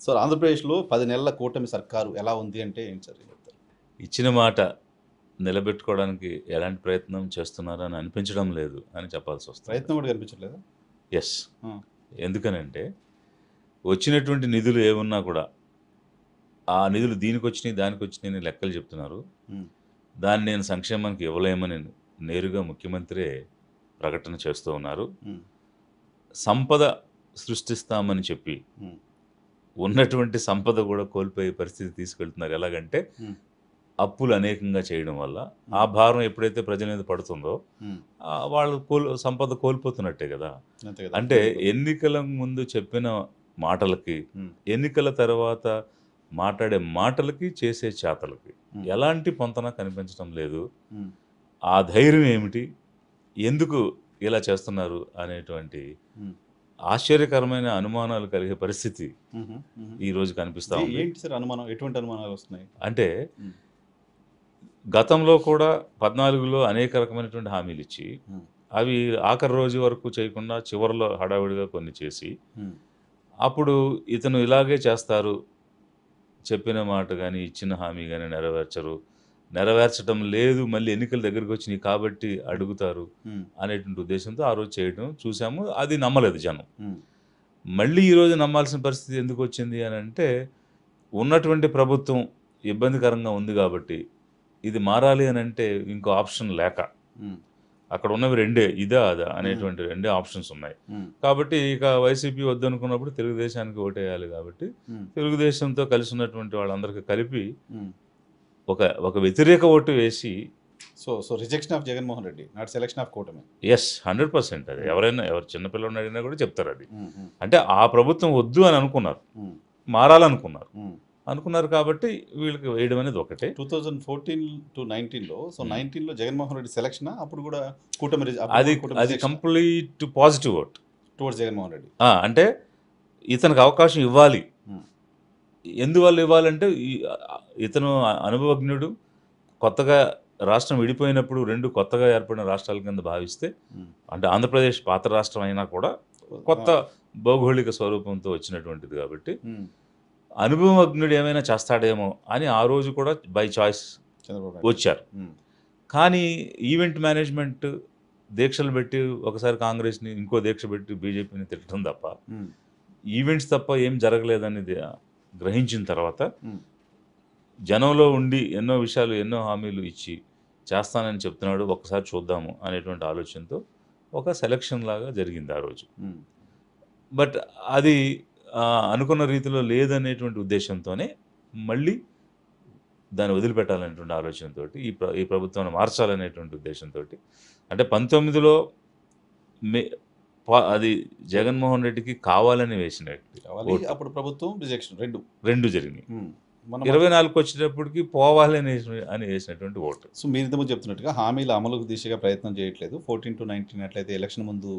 So ఆంధ్రప్రదేశ్లో 10 నెలల కూటమి సర్కారు ఎలా ఉంది అంటే ఏంటి సార్ చెప్తారు? ఇచ్చిన మాట నిలబెట్టుకోవడానికి ఎలాంటి ప్రయత్నం చేస్తున్నారని అనిపించడం లేదు అని చెప్పాల్సి వస్తుంది. ప్రయత్నం కూడా కనిపించట్లేదా? ఎస్. ఎందుకనంటే వచ్చినటువంటి నిధులు ఏమున్నా కూడా ఆ నిధులు దీనికి వచ్చినాయి దానికి వచ్చినాయి అని లెక్కలు చెప్తున్నారు. దాన్ని నేను సంక్షేమానికి ఇవ్వలేమని నేరుగా ముఖ్యమంత్రి ప్రకటన చేస్తూ ఉన్నారు. సంపద సృష్టిస్తామని చెప్పి ఉన్నటువంటి సంపద కూడా కోల్పోయే పరిస్థితి తీసుకెళ్తున్నారు. ఎలాగంటే అప్పులు అనేకంగా చేయడం వల్ల ఆ భారం ఎప్పుడైతే ప్రజల మీద పడుతుందో వాళ్ళు సంపద కోల్పోతున్నట్టే కదా. అంటే ఎన్నికల ముందు చెప్పిన మాటలకి, ఎన్నికల తర్వాత మాట్లాడే మాటలకి, చేసే చేతలకి ఎలాంటి పొంతన కనిపించడం లేదు. ఆ ధైర్యం ఏమిటి, ఎందుకు ఇలా చేస్తున్నారు అనేటువంటి ఆశ్చర్యకరమైన అనుమానాలు కలిగే పరిస్థితి ఈ రోజు కనిపిస్తా ఉంది. ఏంటి సార్ అనుమానం? ఎటువంటి అనుమానాలు వస్తున్నాయి అంటే గతంలో కూడా 14లో అనేక రకమైనటువంటి హామీలు ఇచ్చి అవి ఆఖరి రోజు వరకు చేయకుండా చివరిలో హడావిడిగా కొన్ని చేసి అప్పుడు ఇతను ఇలాగే చేస్తారు, చెప్పిన మాట కానీ ఇచ్చిన హామీ కానీ నెరవేర్చడం లేదు, మళ్ళీ ఎన్నికల దగ్గరికి వచ్చినాయి కాబట్టి అడుగుతారు అనేటువంటి ఉద్దేశంతో ఆ రోజు చేయడం చూసాము. అది నమ్మలేదు జనం. మళ్ళీ ఈరోజు నమ్మాల్సిన పరిస్థితి ఎందుకు వచ్చింది అని అంటే ఉన్నటువంటి ప్రభుత్వం ఇబ్బందికరంగా ఉంది కాబట్టి, ఇది మారాలి అని అంటే ఇంకో ఆప్షన్ లేక, అక్కడ ఉన్నవి రెండే, ఇదా అదా అనేటువంటి రెండే ఆప్షన్స్ ఉన్నాయి. కాబట్టి ఇక వైసీపీ వద్దనుకున్నప్పుడు తెలుగుదేశానికి ఓటేయాలి కాబట్టి తెలుగుదేశంతో కలిసి ఉన్నటువంటి వాళ్ళందరికీ కలిపి ఒక వ్యతిరేక ఓటు వేసి so rejection of Jaganmohan Reddy, not selection of కూటమి. ఎస్, 100%. అది ఎవరు చిన్నపిల్లలు అడిగినా కూడా చెప్తారు అది. అంటే ఆ ప్రభుత్వం వద్దు అని అనుకున్నారు, మారాలనుకున్నారు కాబట్టి వీళ్ళకి వేయడం అనేది ఒకటే. 2014 to 19లో సో 19లో జగన్మోహన్ రెడ్డి సెలక్షన్ అప్పుడు కూడా కూటమి అది complete positive vote towards Jaganmohan Reddy. అంటే ఇతనికి అవకాశం ఇవ్వాలి. ఎందువల్ల ఇవ్వాలంటే ఇతను అనుభవజ్ఞుడు. కొత్తగా రాష్ట్రం విడిపోయినప్పుడు రెండు కొత్తగా ఏర్పడిన రాష్ట్రాల కింద భావిస్తే, అంటే ఆంధ్రప్రదేశ్ పాత రాష్ట్రం అయినా కూడా కొత్త భౌగోళిక స్వరూపంతో వచ్చినటువంటిది కాబట్టి అనుభవజ్ఞుడు ఏమైనా చేస్తాడేమో అని ఆ రోజు కూడా బై చాయిస్ వచ్చారు. కానీ ఈవెంట్ మేనేజ్మెంట్ దీక్షలు పెట్టి ఒకసారి కాంగ్రెస్ని, ఇంకో దీక్ష పెట్టి బీజేపీని తిట్టడం తప్ప, ఈవెంట్స్ తప్ప ఏం జరగలేదని గ్రహించిన తర్వాత జనంలో ఉండి ఎన్నో విషయాలు, ఎన్నో హామీలు ఇచ్చి చేస్తానని చెప్తున్నాడు, ఒకసారి చూద్దాము అనేటువంటి ఆలోచనతో ఒక సెలక్షన్ లాగా జరిగింది ఆ రోజు. బట్ అది అనుకున్న రీతిలో లేదనేటువంటి ఉద్దేశంతోనే మళ్ళీ దాన్ని వదిలిపెట్టాలనేటువంటి ఆలోచనతో ఈ ప్రభుత్వాన్ని మార్చాలనేటువంటి ఉద్దేశంతో, అంటే 19లో అది జగన్మోహన్ రెడ్డికి కావాలని వేసిన అప్పుడు ప్రభుత్వం రిజెక్షన్ రెండు జరిగినాయి. 24కి వచ్చేటప్పటికి పోవాలి అని వేసినటువంటి ఓటు. సో మీరు ఇంతకుముందు చెప్తున్నట్టుగా హామీల అమలుకు దిశగా ప్రయత్నం చేయట్లేదు. 14 to 19 అట్లయితే ఎలక్షన్ ముందు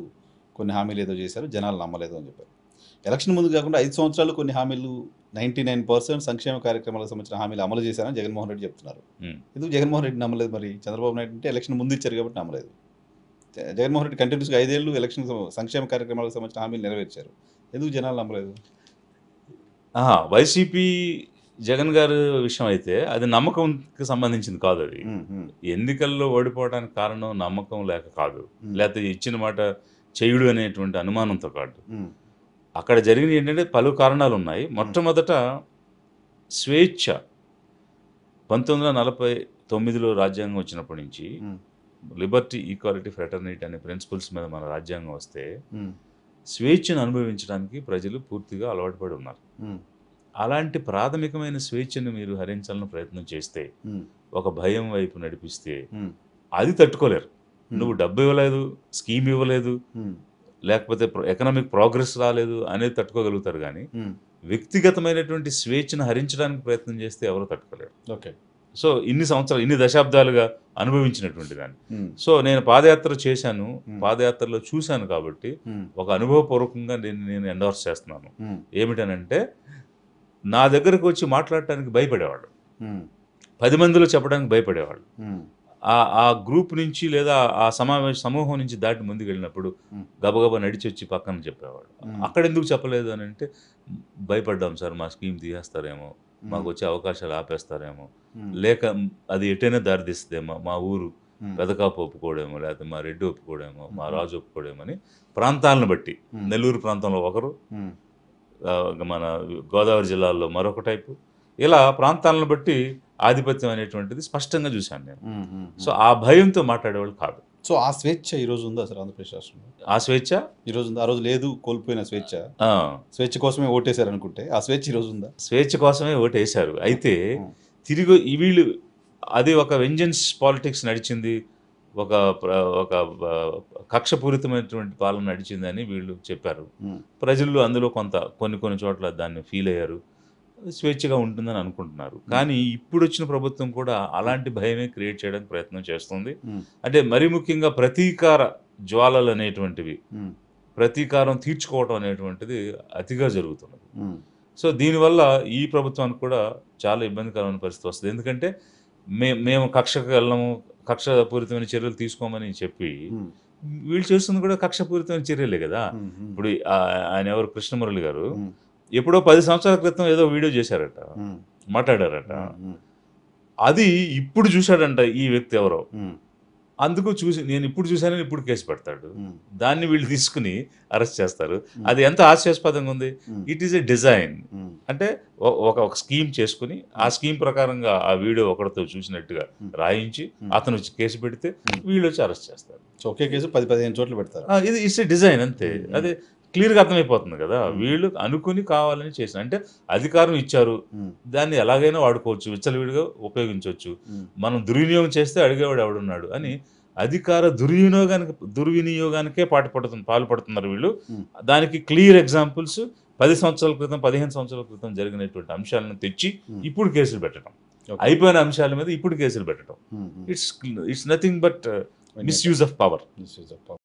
కొన్ని హామీలు ఏదో చేశారు, జనాలు నమ్మలేదు అని చెప్పారు. ఎలక్షన్ ముందు కాకుండా 5 సంవత్సరాలు కొన్ని హామీలు 99% సంక్షేమ కార్యక్రమాలకు సంబంధించిన హామీలు అమలు చేశారని జగన్మోహన్ రెడ్డి చెప్తున్నారు. ఎందుకు జగన్మోహన్ రెడ్డి నమ్మలేదు? మరి చంద్రబాబు నాయుడు అంటే ఎలక్షన్ ముందు ఇచ్చారు కాబట్టి నమ్మలేదు. జగన్మోహన్ రెడ్డి కంటిన్యూస్గా 5 ఏళ్ళు ఎలక్షన్ సంక్షేమ కార్యక్రమాలకు సంబంధించిన హామీలు నెరవేర్చారు. ఎందుకు జనాలు నమ్మలేదు? వైసీపీ జగన్ గారి విషయం అయితే అది నమ్మకంకి సంబంధించింది కాదు. అది ఎన్నికల్లో ఓడిపోవడానికి కారణం నమ్మకం లేక కాదు, లేకపోతే ఇచ్చిన మాట చేయుడు అనేటువంటి అనుమానంతో కాదు. అక్కడ జరిగినవి ఏంటంటే పలు కారణాలు ఉన్నాయి. మొట్టమొదట స్వేచ్ఛ. 1949లో రాజ్యాంగం వచ్చినప్పటి నుంచి లిబర్టీ, ఈక్వాలిటీ, ఫ్రెటర్నిటీ అనే ప్రిన్సిపల్స్ మీద మన రాజ్యాంగం వస్తే స్వేచ్ఛను అనుభవించడానికి ప్రజలు పూర్తిగా అలవాటు పడి ఉన్నారు. అలాంటి ప్రాథమికమైన స్వేచ్ఛను మీరు హరించాలని ప్రయత్నం చేస్తే, ఒక భయం వైపు నడిపిస్తే అది తట్టుకోలేరు. నువ్వు డబ్బు ఇవ్వలేదు, స్కీమ్ ఇవ్వలేదు, లేకపోతే ఎకనామిక్ ప్రోగ్రెస్ రాలేదు అనేది తట్టుకోగలుగుతారు. కానీ వ్యక్తిగతమైనటువంటి స్వేచ్ఛను హరించడానికి ప్రయత్నం చేస్తే ఎవరు తట్టుకోలేరు. ఓకే. సో ఇన్ని సంవత్సరాలు, ఇన్ని దశాబ్దాలుగా అనుభవించినటువంటి దాన్ని. సో నేను పాదయాత్ర చేశాను, పాదయాత్రలో చూశాను కాబట్టి ఒక అనుభవపూర్వకంగా నేను ఎండోర్స్ చేస్తున్నాను. ఏమిటనంటే, నా దగ్గరకు వచ్చి మాట్లాడటానికి భయపడేవాడు, 10 మందిలో చెప్పడానికి భయపడేవాడు. ఆ గ్రూప్ నుంచి లేదా ఆ సమూహం నుంచి దాటి ముందుకు వెళ్ళినప్పుడు ఉమ్, గబగబా నడిచి వచ్చి పక్కన చెప్పేవాడు. ఉమ్, అక్కడ ఎందుకు చెప్పలేదు అని అంటే, భయపడ్డాం సార్ మా స్కీమ్ తీసేస్తారేమో, మాకు ఉమ్, వచ్చే అవకాశాలు ఆపేస్తారేమో, ఉమ్, లేక అది ఎటైనా దారితీస్తుందేమో, మా ఊరు ఉమ్, పెదకాపు ఒప్పుకోడేమో, లేకపోతే మా రెడ్డి ఒప్పుకోడేమో, మా ఉమ్, రాజు ఒప్పుకోడేమో అని ప్రాంతాలను బట్టి, ఉమ్, నెల్లూరు ప్రాంతంలో ఒకరు, ఉమ్, మన గోదావరి జిల్లాలో మరొక టైపు, ఇలా ప్రాంతాలను బట్టి ఆధిపత్యం అనేటువంటిది స్పష్టంగా చూశాను నేను. ఉమ్, ఉమ్, సో ఆ భయంతో మాట్లాడేవాళ్ళు కాదు. సో ఆ స్వేచ్ఛ ఈ రోజు ఉందా సార్ ఆంధ్రప్రదేశ్ రాష్ట్రంలో? ఆ స్వేచ్ఛ ఈ రోజు ఉందా? ఆ రోజు లేదు, కోల్పోయిన స్వేచ్ఛ. ఆ, స్వేచ్ఛ కోసమే ఓటేశారు అనుకుంటే ఆ స్వేచ్ఛ ఈ రోజు ఉందా? స్వేచ్ఛ కోసమే ఓటేశారు. అయితే ఉమ్, తిరిగి వీళ్ళు అది ఒక వెంజన్స్ పాలిటిక్స్ నడిచింది, ఒక ఒక కక్షపూరితమైనటువంటి పాలన నడిచిందని వీళ్ళు చెప్పారు. ఉమ్, ప్రజలు అందులో కొన్ని చోట్ల దాన్ని ఫీల్ అయ్యారు. స్వేచ్ఛగా ఉంటుందని అనుకుంటున్నారు. కానీ ఇప్పుడు వచ్చిన ప్రభుత్వం కూడా అలాంటి భయమే క్రియేట్ చేయడానికి ప్రయత్నం చేస్తుంది. ఉమ్, అంటే మరీ ముఖ్యంగా ప్రతీకార జ్వాలలు అనేటువంటివి, ఉమ్, ప్రతీకారం తీర్చుకోవడం అనేటువంటిది అతిగా జరుగుతున్నది. ఉమ్, సో దీనివల్ల ఈ ప్రభుత్వానికి కూడా చాలా ఇబ్బందికరమైన పరిస్థితి వస్తుంది. ఎందుకంటే మేము కక్షకు వెళ్ళము, కక్షపూరితమైన చర్యలు తీసుకోమని చెప్పి ఉమ్, వీళ్ళు చేస్తుంది కూడా కక్షపూరితమైన చర్యలే కదా. ఉమ్, ఉమ్, ఇప్పుడు ఆయన ఎవరు, కృష్ణమురళి గారు ఉమ్, ఎప్పుడో 10 సంవత్సరాల క్రితం ఏదో వీడియో చేశారట, ఉమ్, మాట్లాడారట. ఉమ్, అది ఇప్పుడు చూశాడంట ఈ వ్యక్తి ఎవరో. ఉమ్, అందుకు చూసి నేను ఇప్పుడు చూశానని ఇప్పుడు కేసు పెడతాడు. ఉమ్, దాన్ని వీళ్ళు తీసుకుని అరెస్ట్ చేస్తారు. ఉమ్, అది ఎంత హాస్యాస్పదంగా ఉంది. ఉమ్, ఇట్ ఈస్ ఎ డిజైన్. ఉమ్, అంటే ఒక స్కీమ్ చేసుకుని ఆ స్కీమ్ ప్రకారంగా ఆ వీడియో ఒకరితో చూసినట్టుగా రాయించి అతను వచ్చి కేసు పెడితే వీళ్ళు వచ్చి అరెస్ట్ చేస్తారు. సో ఒకే కేసు 10-15 చోట్ల పెడతారు. ఇది ఇట్స్ ఎ డిజైన్ అంతే. అదే క్లియర్గా అర్థమైపోతుంది కదా. వీళ్ళు అనుకుని కావాలని చేసిన, అంటే అధికారం ఇచ్చారు, ఉమ్, దాన్ని ఎలాగైనా వాడుకోవచ్చు, విచ్చలవిడిగా ఉపయోగించవచ్చు. ఉమ్, మనం దుర్వినియోగం చేస్తే అడిగేవాడు ఎవడున్నాడు అని అధికార దుర్వినియోగానికే పాల్పడుతున్నారు వీళ్ళు. ఉమ్, దానికి క్లియర్ ఎగ్జాంపుల్స్ 10 సంవత్సరాల క్రితం 15 సంవత్సరాల క్రితం జరిగినటువంటి అంశాలను తెచ్చి ఇప్పుడు కేసులు పెట్టడం, ఓకే. అయిపోయిన అంశాల మీద ఇప్పుడు కేసులు పెట్టడం, um, um. It's nothing but misuse of power. Misuse of power.